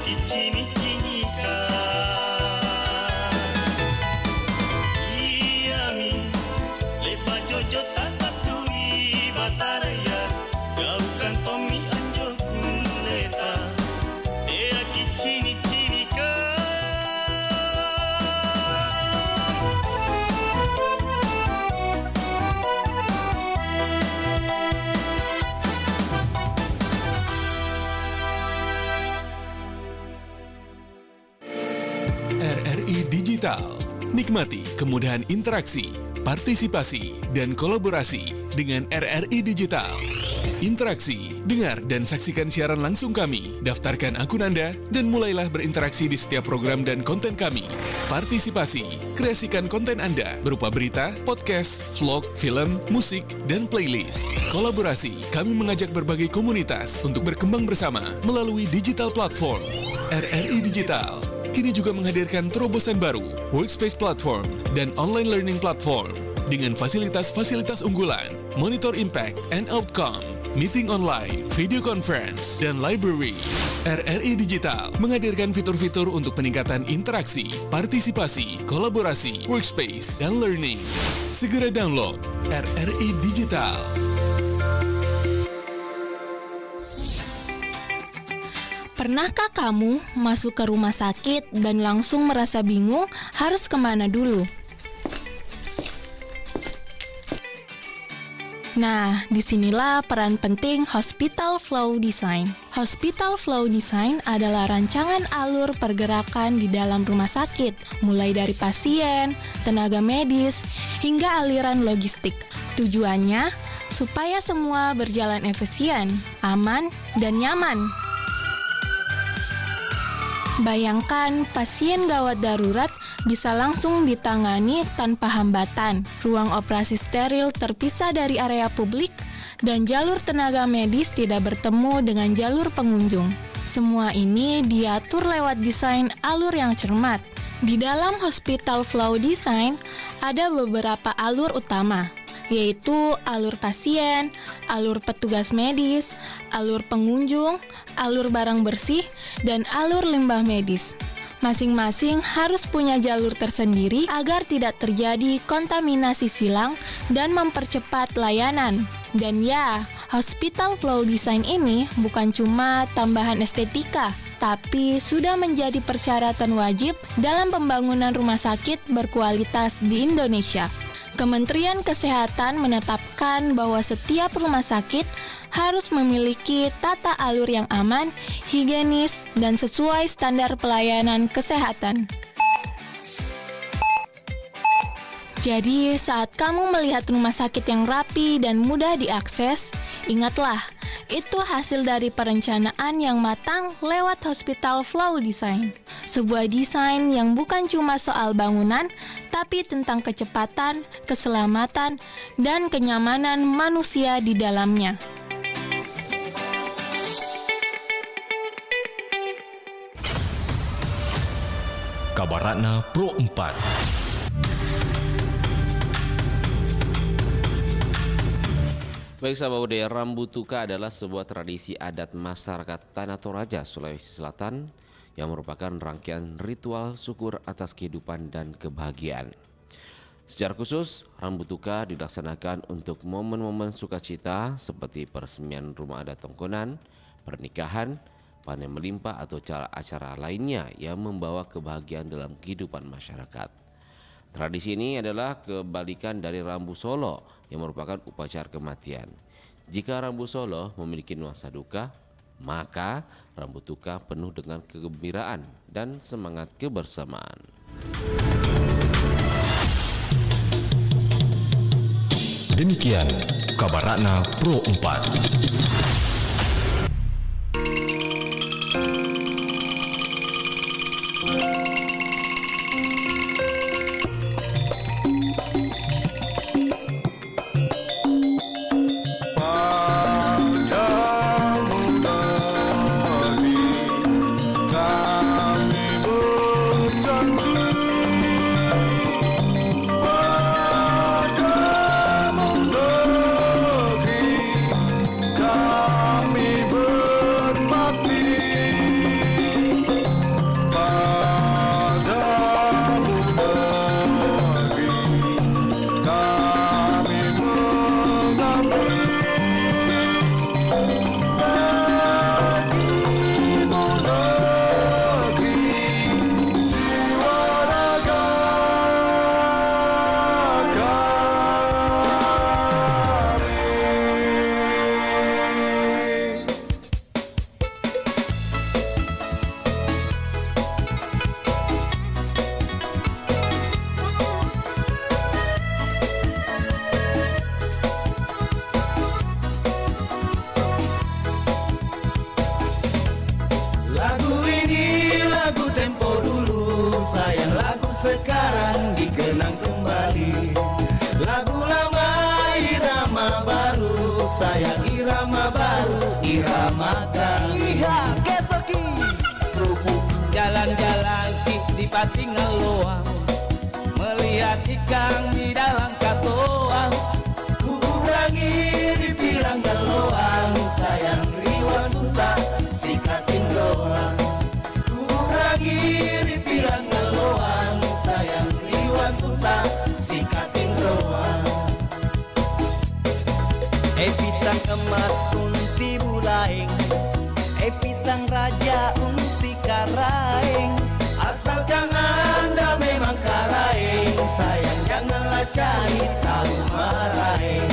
ki cini-cini ka Iami lepa jojo tapaturi bataraya Gaukan tomi anjo kuleta Dea ki cini-cini ka RRI Digital. Nikmati kemudahan interaksi, partisipasi, dan kolaborasi dengan RRI Digital. Interaksi, dengar dan saksikan siaran langsung kami, daftarkan akun Anda, dan mulailah berinteraksi di setiap program dan konten kami. Partisipasi, kreasikan konten Anda berupa berita, podcast, vlog, film, musik, dan playlist. Kolaborasi, kami mengajak berbagai komunitas untuk berkembang bersama melalui digital platform. RRI Digital kini juga menghadirkan terobosan baru, workspace platform, dan online learning platform dengan fasilitas-fasilitas unggulan, monitor impact and outcome, meeting online, video conference, dan library. RRI Digital menghadirkan fitur-fitur untuk peningkatan interaksi, partisipasi, kolaborasi, workspace, dan learning. Segera download RRI Digital. Pernahkah kamu masuk ke rumah sakit dan langsung merasa bingung harus kemana dulu? Nah, disinilah peran penting Hospital Flow Design. Hospital Flow Design adalah rancangan alur pergerakan di dalam rumah sakit, mulai dari pasien, tenaga medis, hingga aliran logistik. Tujuannya supaya semua berjalan efisien, aman, dan nyaman. Bayangkan pasien gawat darurat bisa langsung ditangani tanpa hambatan, ruang operasi steril terpisah dari area publik, dan jalur tenaga medis tidak bertemu dengan jalur pengunjung. Semua ini diatur lewat desain alur yang cermat. Di dalam Hospital Flow Design ada beberapa alur utama, yaitu alur pasien, alur petugas medis, alur pengunjung, alur barang bersih, dan alur limbah medis. Masing-masing harus punya jalur tersendiri agar tidak terjadi kontaminasi silang dan mempercepat layanan. Dan ya, Hospital Flow Design ini bukan cuma tambahan estetika, tapi sudah menjadi persyaratan wajib dalam pembangunan rumah sakit berkualitas di Indonesia. Kementerian Kesehatan menetapkan bahwa setiap rumah sakit harus memiliki tata alur yang aman, higienis, dan sesuai standar pelayanan kesehatan. Jadi, saat kamu melihat rumah sakit yang rapi dan mudah diakses, ingatlah, itu hasil dari perencanaan yang matang lewat Hospital Flow Design. Sebuah desain yang bukan cuma soal bangunan, tapi tentang kecepatan, keselamatan, dan kenyamanan manusia di dalamnya. Kabaratna Pro 4. Baik sahabat budaya, Rambu Tuka adalah sebuah tradisi adat masyarakat Tanah Toraja, Sulawesi Selatan yang merupakan rangkaian ritual syukur atas kehidupan dan kebahagiaan. Secara khusus, Rambu Tuka dilaksanakan untuk momen-momen sukacita seperti peresmian rumah adat Tongkonan, pernikahan, panen melimpah atau acara lainnya yang membawa kebahagiaan dalam kehidupan masyarakat. Tradisi ini adalah kebalikan dari Rambu Solo yang merupakan upacara kematian. Jika Rambu Solo memiliki nuansa duka, maka Rambu Tuka penuh dengan kegembiraan dan semangat kebersamaan. Demikian Kabaratna Pro 4. God ini lagu tempo dulu, sayang lagu sekarang dikenang kembali. Lagu lama irama baru, sayang irama baru, irama kami. Lihat kesoki jalan-jalan di Patingan Loang, melihat ikan di dalam katoang. Kurangi di Piranggan Loang, sayang riwang tunta sikatin doang. Kurangi di Piranggan Loang, sayang riwang tunta sikatin doang. Pisang emas unti bulaing, pisang raja unti karaing. Asalkan Anda memang karaing, sayang janganlah cari tahu maraing.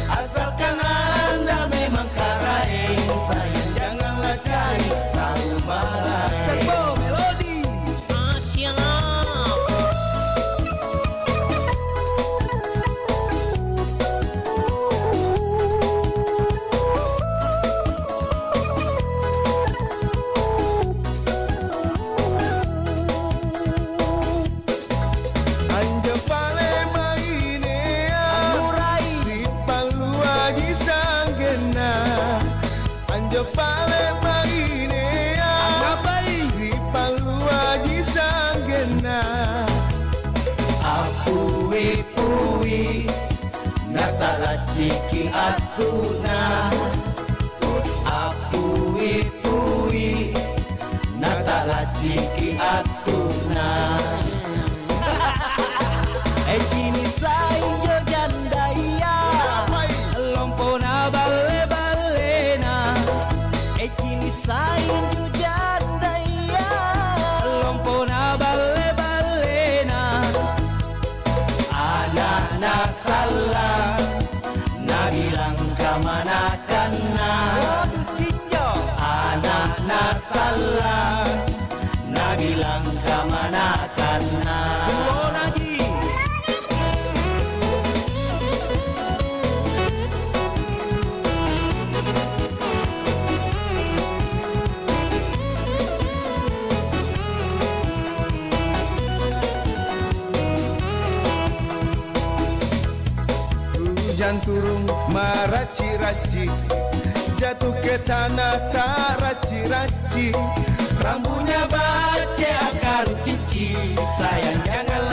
Asalkan Anda memang karaing, sayang janganlah cari tahu maraing. Melodi Asia. Ciki atuna apui pui natala ciki atuna. Kini sainjo jandaya lompona bale balena. Kini sainjo jandaya lompona bale balena. Anak salah bilang kamana-kana, anak salah, na bilang kamana-kana. Semua lagi. Hujan turun meraci-raci, jatuh ke tanah tak raci-raci. Rambutnya bace akar cici, sayang jangan